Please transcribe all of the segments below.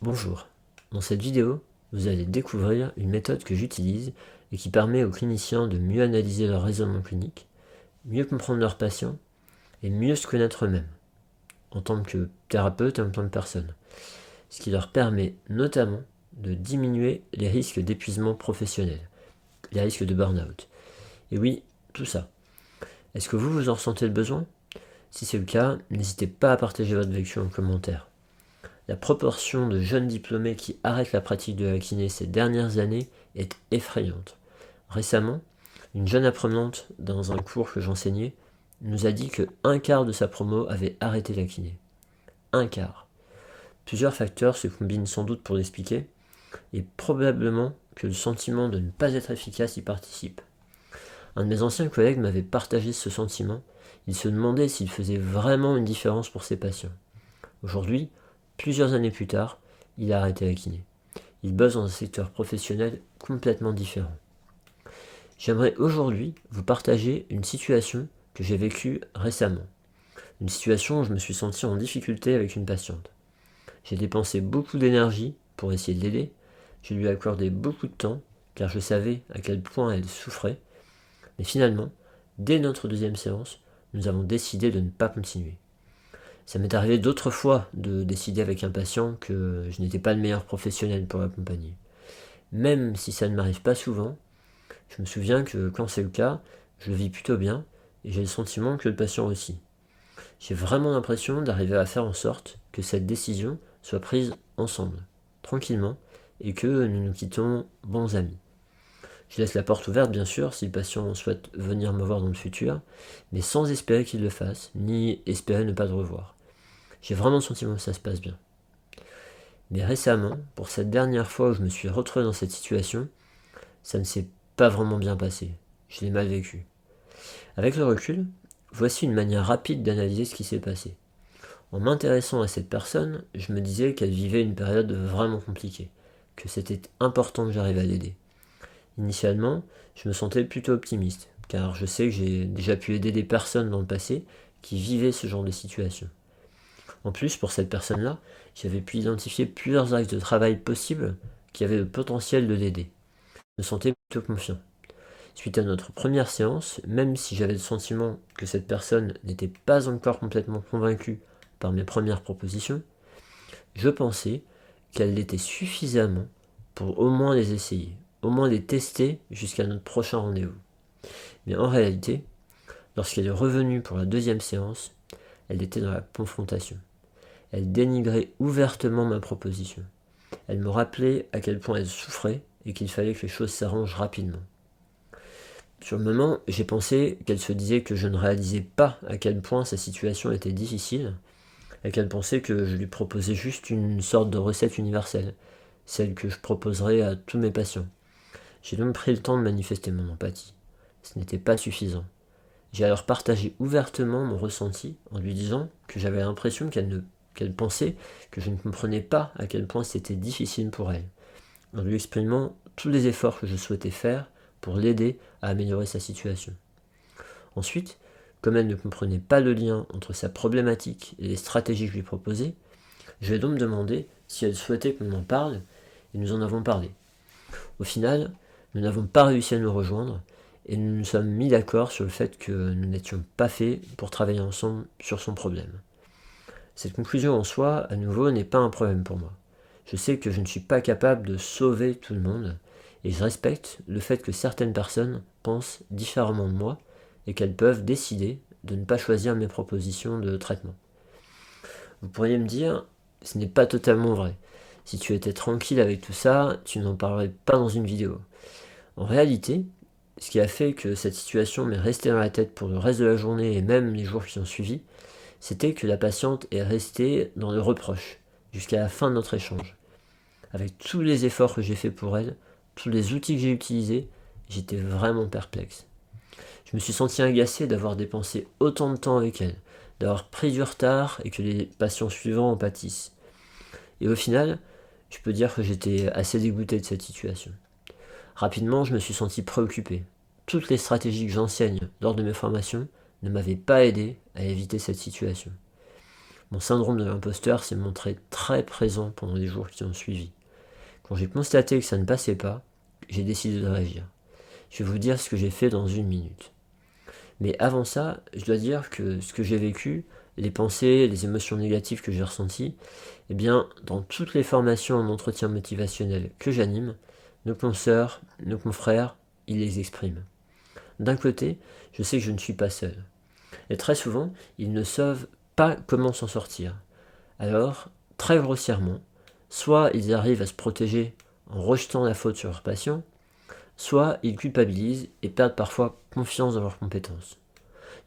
Bonjour, dans cette vidéo, vous allez découvrir une méthode que j'utilise et qui permet aux cliniciens de mieux analyser leur raisonnement clinique, mieux comprendre leurs patients et mieux se connaître eux-mêmes, en tant que thérapeute et en tant que personne. Ce qui leur permet notamment de diminuer les risques d'épuisement professionnel, les risques de burn-out. Et oui, tout ça. Est-ce que vous en ressentez le besoin? Si c'est le cas, n'hésitez pas à partager votre vécu en commentaire. La proportion de jeunes diplômés qui arrêtent la pratique de la kiné ces dernières années est effrayante. Récemment, une jeune apprenante dans un cours que j'enseignais nous a dit que un quart de sa promo avait arrêté la kiné. Un quart. Plusieurs facteurs se combinent sans doute pour l'expliquer, et probablement que le sentiment de ne pas être efficace y participe. Un de mes anciens collègues m'avait partagé ce sentiment. Il se demandait s'il faisait vraiment une différence pour ses patients. Aujourd'hui, plusieurs années plus tard, il a arrêté la kiné. Il bosse dans un secteur professionnel complètement différent. J'aimerais aujourd'hui vous partager une situation que j'ai vécue récemment. Une situation où je me suis senti en difficulté avec une patiente. J'ai dépensé beaucoup d'énergie pour essayer de l'aider. Je lui ai accordé beaucoup de temps car je savais à quel point elle souffrait. Mais finalement, dès notre deuxième séance, nous avons décidé de ne pas continuer. Ça m'est arrivé d'autres fois de décider avec un patient que je n'étais pas le meilleur professionnel pour l'accompagner. Même si ça ne m'arrive pas souvent, je me souviens que quand c'est le cas, je le vis plutôt bien et j'ai le sentiment que le patient aussi. J'ai vraiment l'impression d'arriver à faire en sorte que cette décision soit prise ensemble, tranquillement, et que nous nous quittons bons amis. Je laisse la porte ouverte bien sûr si le patient souhaite venir me voir dans le futur, mais sans espérer qu'il le fasse, ni espérer ne pas le revoir. J'ai vraiment le sentiment que ça se passe bien. Mais récemment, pour cette dernière fois où je me suis retrouvé dans cette situation, ça ne s'est pas vraiment bien passé. Je l'ai mal vécu. Avec le recul, voici une manière rapide d'analyser ce qui s'est passé. En m'intéressant à cette personne, je me disais qu'elle vivait une période vraiment compliquée, que c'était important que j'arrive à l'aider. Initialement, je me sentais plutôt optimiste, car je sais que j'ai déjà pu aider des personnes dans le passé qui vivaient ce genre de situation. En plus, pour cette personne-là, j'avais pu identifier plusieurs axes de travail possibles qui avaient le potentiel de l'aider. Je me sentais plutôt confiant. Suite à notre première séance, même si j'avais le sentiment que cette personne n'était pas encore complètement convaincue par mes premières propositions, je pensais qu'elle l'était suffisamment pour au moins les essayer, au moins les tester jusqu'à notre prochain rendez-vous. Mais en réalité, lorsqu'elle est revenue pour la deuxième séance, elle était dans la confrontation. Elle dénigrait ouvertement ma proposition. Elle me rappelait à quel point elle souffrait et qu'il fallait que les choses s'arrangent rapidement. Sur le moment, j'ai pensé qu'elle se disait que je ne réalisais pas à quel point sa situation était difficile et qu'elle pensait que je lui proposais juste une sorte de recette universelle, celle que je proposerais à tous mes patients. J'ai donc pris le temps de manifester mon empathie. Ce n'était pas suffisant. J'ai alors partagé ouvertement mon ressenti en lui disant que j'avais l'impression qu'elle pensait que je ne comprenais pas à quel point c'était difficile pour elle, en lui exprimant tous les efforts que je souhaitais faire pour l'aider à améliorer sa situation. Ensuite, comme elle ne comprenait pas le lien entre sa problématique et les stratégies que je lui proposais, je lui ai donc demandé si elle souhaitait qu'on en parle, et nous en avons parlé. Au final, nous n'avons pas réussi à nous rejoindre, et nous nous sommes mis d'accord sur le fait que nous n'étions pas faits pour travailler ensemble sur son problème. Cette conclusion en soi, à nouveau, n'est pas un problème pour moi. Je sais que je ne suis pas capable de sauver tout le monde, et je respecte le fait que certaines personnes pensent différemment de moi, et qu'elles peuvent décider de ne pas choisir mes propositions de traitement. Vous pourriez me dire, ce n'est pas totalement vrai. Si tu étais tranquille avec tout ça, tu n'en parlerais pas dans une vidéo. En réalité, ce qui a fait que cette situation m'est restée dans la tête pour le reste de la journée et même les jours qui ont suivi, c'était que la patiente est restée dans le reproche jusqu'à la fin de notre échange. Avec tous les efforts que j'ai faits pour elle, tous les outils que j'ai utilisés, j'étais vraiment perplexe. Je me suis senti agacé d'avoir dépensé autant de temps avec elle, d'avoir pris du retard et que les patients suivants en pâtissent. Et au final, je peux dire que j'étais assez dégoûté de cette situation. Rapidement, je me suis senti préoccupé. Toutes les stratégies que j'enseigne lors de mes formations ne m'avaient pas aidé à éviter cette situation. Mon syndrome de l'imposteur s'est montré très présent pendant les jours qui ont suivi. Quand j'ai constaté que ça ne passait pas, j'ai décidé de réagir. Je vais vous dire ce que j'ai fait dans 1 minute. Mais avant ça, je dois dire que ce que j'ai vécu, les pensées, les émotions négatives que j'ai ressenties, eh bien, dans toutes les formations en entretien motivationnel que j'anime, nos consoeurs, nos confrères, ils les expriment. D'un côté, je sais que je ne suis pas seul. Et très souvent, ils ne savent pas comment s'en sortir. Alors, très grossièrement, soit ils arrivent à se protéger en rejetant la faute sur leur patient, soit ils culpabilisent et perdent parfois confiance dans leurs compétences.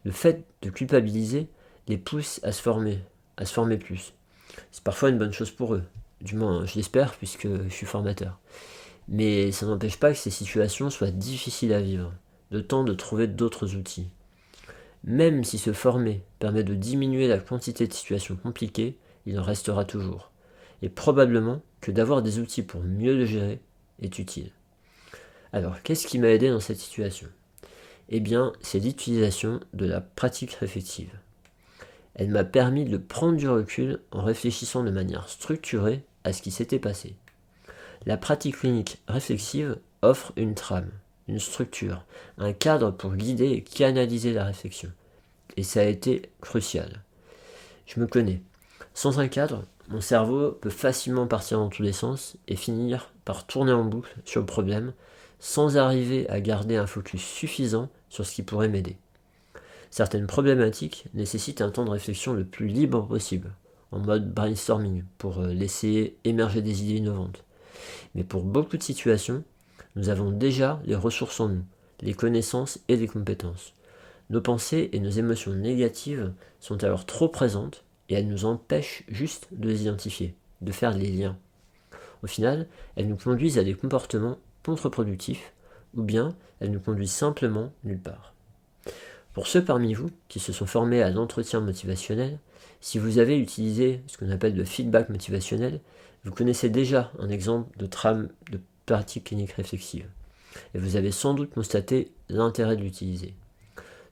Le fait de culpabiliser les pousse à se former plus. C'est parfois une bonne chose pour eux, du moins je l'espère puisque je suis formateur. Mais ça n'empêche pas que ces situations soient difficiles à vivre, le temps de trouver d'autres outils. Même si se former permet de diminuer la quantité de situations compliquées, il en restera toujours. Et probablement que d'avoir des outils pour mieux le gérer est utile. Alors, qu'est-ce qui m'a aidé dans cette situation ? Eh bien, c'est l'utilisation de la pratique réflexive. Elle m'a permis de prendre du recul en réfléchissant de manière structurée à ce qui s'était passé. La pratique clinique réflexive offre une trame, une structure, un cadre pour guider et canaliser la réflexion. Et ça a été crucial. Je me connais. Sans un cadre, mon cerveau peut facilement partir dans tous les sens et finir par tourner en boucle sur le problème sans arriver à garder un focus suffisant sur ce qui pourrait m'aider. Certaines problématiques nécessitent un temps de réflexion le plus libre possible, en mode brainstorming, pour laisser émerger des idées innovantes. Mais pour beaucoup de situations, nous avons déjà les ressources en nous, les connaissances et les compétences. Nos pensées et nos émotions négatives sont alors trop présentes et elles nous empêchent juste de les identifier, de faire les liens. Au final, elles nous conduisent à des comportements contre-productifs ou bien elles nous conduisent simplement nulle part. Pour ceux parmi vous qui se sont formés à l'entretien motivationnel, si vous avez utilisé ce qu'on appelle le feedback motivationnel, vous connaissez déjà un exemple de trame de pratique clinique réflexive et vous avez sans doute constaté l'intérêt de l'utiliser.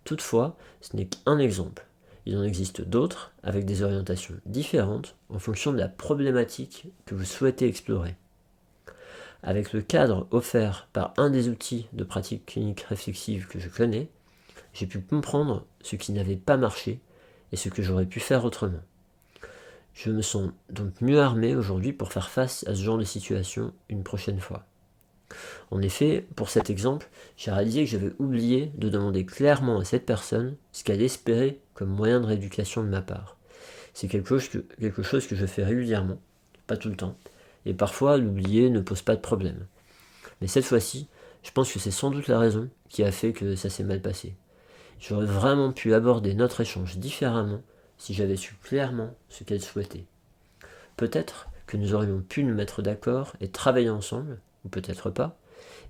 Toutefois, ce n'est qu'un exemple. Il en existe d'autres avec des orientations différentes en fonction de la problématique que vous souhaitez explorer. Avec le cadre offert par un des outils de pratique clinique réflexive que je connais, j'ai pu comprendre ce qui n'avait pas marché et ce que j'aurais pu faire autrement. Je me sens donc mieux armé aujourd'hui pour faire face à ce genre de situation une prochaine fois. En effet, pour cet exemple, j'ai réalisé que j'avais oublié de demander clairement à cette personne ce qu'elle espérait comme moyen de rééducation de ma part. C'est quelque chose que je fais régulièrement, pas tout le temps, et parfois l'oublier ne pose pas de problème. Mais cette fois-ci, je pense que c'est sans doute la raison qui a fait que ça s'est mal passé. J'aurais vraiment pu aborder notre échange différemment si j'avais su clairement ce qu'elle souhaitait. Peut-être que nous aurions pu nous mettre d'accord et travailler ensemble, ou peut-être pas,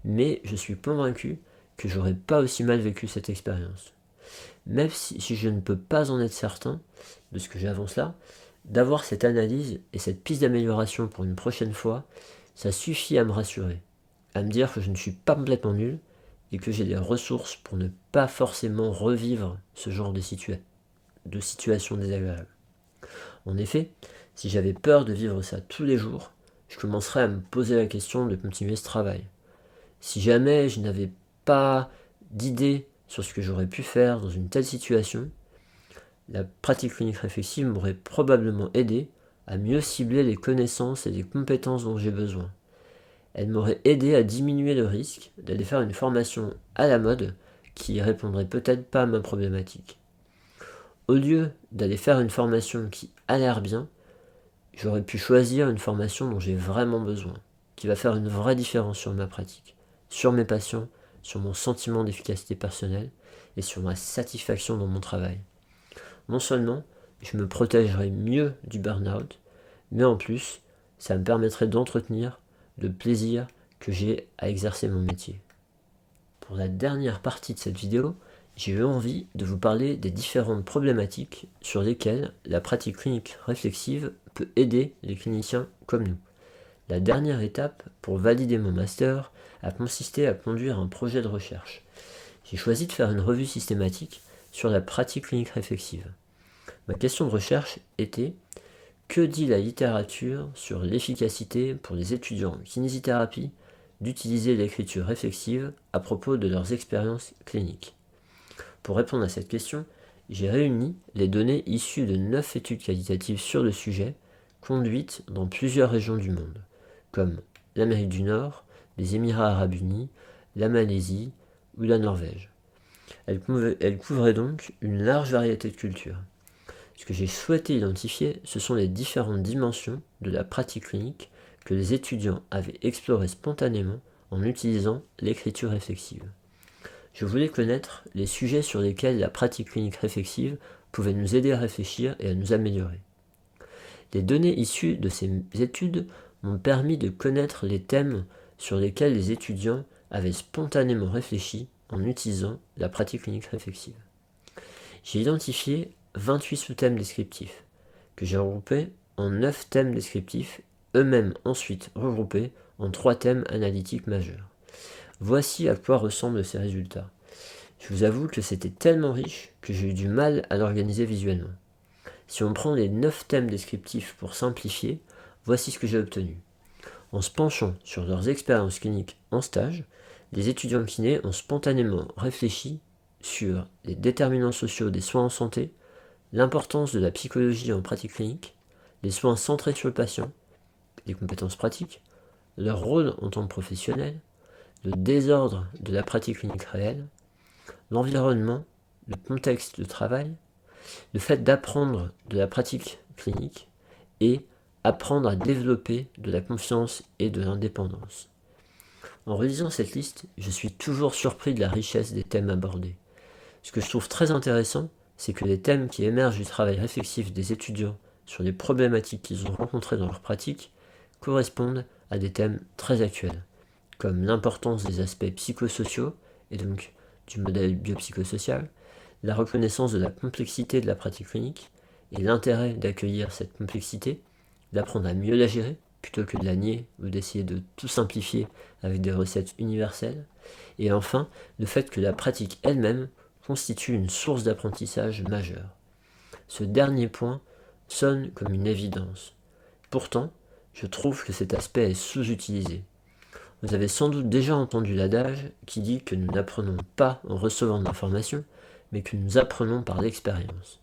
mais je suis convaincu que j'aurais pas aussi mal vécu cette expérience. Même si je ne peux pas en être certain de ce que j'avance là, d'avoir cette analyse et cette piste d'amélioration pour une prochaine fois, ça suffit à me rassurer, à me dire que je ne suis pas complètement nul et que j'ai des ressources pour ne pas forcément revivre ce genre de situation désagréable. En effet, si j'avais peur de vivre ça tous les jours, je commencerais à me poser la question de continuer ce travail. Si jamais je n'avais pas d'idée sur ce que j'aurais pu faire dans une telle situation, la pratique clinique réflexive m'aurait probablement aidé à mieux cibler les connaissances et les compétences dont j'ai besoin. Elle m'aurait aidé à diminuer le risque d'aller faire une formation à la mode qui répondrait peut-être pas à ma problématique. Au lieu d'aller faire une formation qui a l'air bien, j'aurais pu choisir une formation dont j'ai vraiment besoin, qui va faire une vraie différence sur ma pratique, sur mes patients, sur mon sentiment d'efficacité personnelle et sur ma satisfaction dans mon travail. Non seulement je me protégerai mieux du burn-out, mais en plus, ça me permettrait d'entretenir le plaisir que j'ai à exercer mon métier. Pour la dernière partie de cette vidéo, j'ai eu envie de vous parler des différentes problématiques sur lesquelles la pratique clinique réflexive peut aider les cliniciens comme nous. La dernière étape pour valider mon master a consisté à conduire un projet de recherche. J'ai choisi de faire une revue systématique sur la pratique clinique réflexive. Ma question de recherche était: que dit la littérature sur l'efficacité pour les étudiants en kinésithérapie d'utiliser l'écriture réflexive à propos de leurs expériences cliniques? Pour répondre à cette question, j'ai réuni les données issues de 9 études qualitatives sur le sujet, conduites dans plusieurs régions du monde, comme l'Amérique du Nord, les Émirats arabes unis, la Malaisie ou la Norvège. Elles couvraient donc une large variété de cultures. Ce que j'ai souhaité identifier, ce sont les différentes dimensions de la pratique clinique que les étudiants avaient explorées spontanément en utilisant l'écriture réflexive. Je voulais connaître les sujets sur lesquels la pratique clinique réflexive pouvait nous aider à réfléchir et à nous améliorer. Les données issues de ces études m'ont permis de connaître les thèmes sur lesquels les étudiants avaient spontanément réfléchi en utilisant la pratique clinique réflexive. J'ai identifié 28 sous-thèmes descriptifs, que j'ai regroupés en 9 thèmes descriptifs, eux-mêmes ensuite regroupés en 3 thèmes analytiques majeurs. Voici à quoi ressemblent ces résultats. Je vous avoue que c'était tellement riche que j'ai eu du mal à l'organiser visuellement. Si on prend les 9 thèmes descriptifs pour simplifier, voici ce que j'ai obtenu. En se penchant sur leurs expériences cliniques en stage, les étudiants kinés ont spontanément réfléchi sur les déterminants sociaux des soins en santé, l'importance de la psychologie en pratique clinique, les soins centrés sur le patient, les compétences pratiques, leur rôle en tant que professionnel, le désordre de la pratique clinique réelle, l'environnement, le contexte de travail, le fait d'apprendre de la pratique clinique et apprendre à développer de la confiance et de l'indépendance. En relisant cette liste, je suis toujours surpris de la richesse des thèmes abordés. Ce que je trouve très intéressant, c'est que les thèmes qui émergent du travail réflexif des étudiants sur les problématiques qu'ils ont rencontrées dans leur pratique correspondent à des thèmes très actuels, comme l'importance des aspects psychosociaux, et donc du modèle biopsychosocial, la reconnaissance de la complexité de la pratique clinique, et l'intérêt d'accueillir cette complexité, d'apprendre à mieux la gérer, plutôt que de la nier ou d'essayer de tout simplifier avec des recettes universelles, et enfin, le fait que la pratique elle-même constitue une source d'apprentissage majeure. Ce dernier point sonne comme une évidence. Pourtant, je trouve que cet aspect est sous-utilisé. Vous avez sans doute déjà entendu l'adage qui dit que nous n'apprenons pas en recevant de l'information, mais que nous apprenons par l'expérience.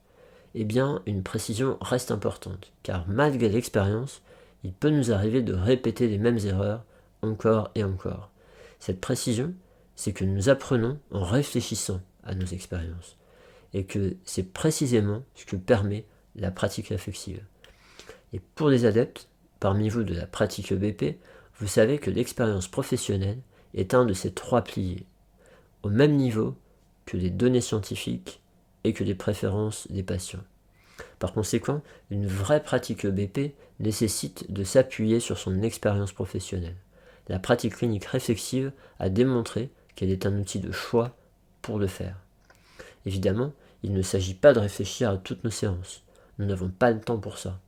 Eh bien, une précision reste importante, car malgré l'expérience, il peut nous arriver de répéter les mêmes erreurs encore et encore. Cette précision, c'est que nous apprenons en réfléchissant à nos expériences, et que c'est précisément ce que permet la pratique réflexive. Et pour les adeptes, parmi vous de la pratique EBP, vous savez que l'expérience professionnelle est un de ces 3 piliers, au même niveau que les données scientifiques et que les préférences des patients. Par conséquent, une vraie pratique EBP nécessite de s'appuyer sur son expérience professionnelle. La pratique clinique réflexive a démontré qu'elle est un outil de choix pour le faire. Évidemment, il ne s'agit pas de réfléchir à toutes nos séances. Nous n'avons pas le temps pour ça.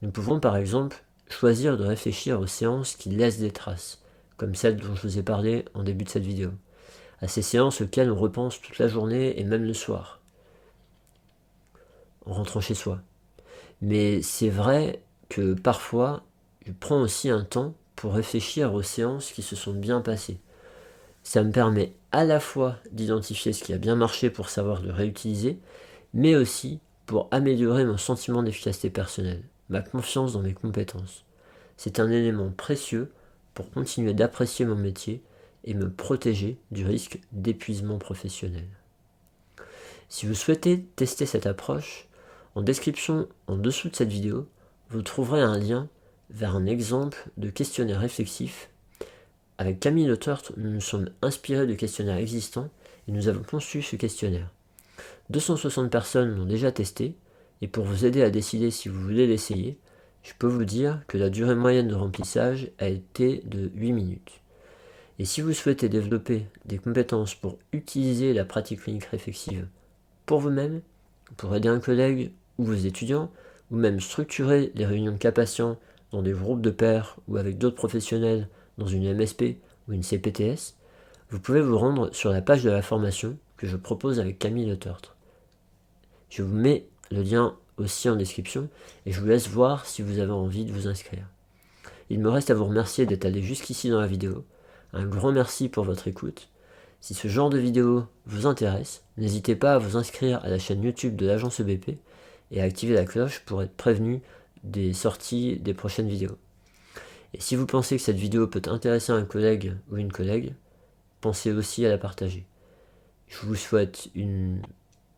Nous pouvons par exemple choisir de réfléchir aux séances qui laissent des traces, comme celle dont je vous ai parlé en début de cette vidéo, à ces séances auxquelles on repense toute la journée et même le soir, en rentrant chez soi. Mais c'est vrai que parfois, je prends aussi un temps pour réfléchir aux séances qui se sont bien passées. Ça me permet à la fois d'identifier ce qui a bien marché pour savoir le réutiliser, mais aussi pour améliorer mon sentiment d'efficacité personnelle, ma confiance dans mes compétences. C'est un élément précieux pour continuer d'apprécier mon métier et me protéger du risque d'épuisement professionnel. Si vous souhaitez tester cette approche, en description en dessous de cette vidéo, vous trouverez un lien vers un exemple de questionnaire réflexif. Avec Camille Le Torte, nous nous sommes inspirés de questionnaires existants et nous avons conçu ce questionnaire. 260 personnes l'ont déjà testé, et pour vous aider à décider si vous voulez l'essayer, je peux vous dire que la durée moyenne de remplissage a été de 8 minutes. Et si vous souhaitez développer des compétences pour utiliser la pratique clinique réflexive pour vous-même, pour aider un collègue ou vos étudiants, ou même structurer les réunions de cas patients dans des groupes de pairs ou avec d'autres professionnels dans une MSP ou une CPTS, vous pouvez vous rendre sur la page de la formation que je propose avec Camille Le Torte. Je vous mets le lien aussi en description et je vous laisse voir si vous avez envie de vous inscrire. Il me reste à vous remercier d'être allé jusqu'ici dans la vidéo. Un grand merci pour votre écoute. Si ce genre de vidéo vous intéresse, n'hésitez pas à vous inscrire à la chaîne YouTube de l'agence EBP et à activer la cloche pour être prévenu des sorties des prochaines vidéos. Et si vous pensez que cette vidéo peut intéresser un collègue ou une collègue, pensez aussi à la partager. Je vous souhaite une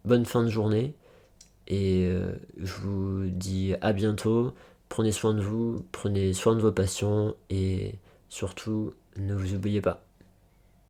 bonne fin de journée et je vous dis à bientôt. Prenez soin de vous, prenez soin de vos patients et surtout ne vous oubliez pas.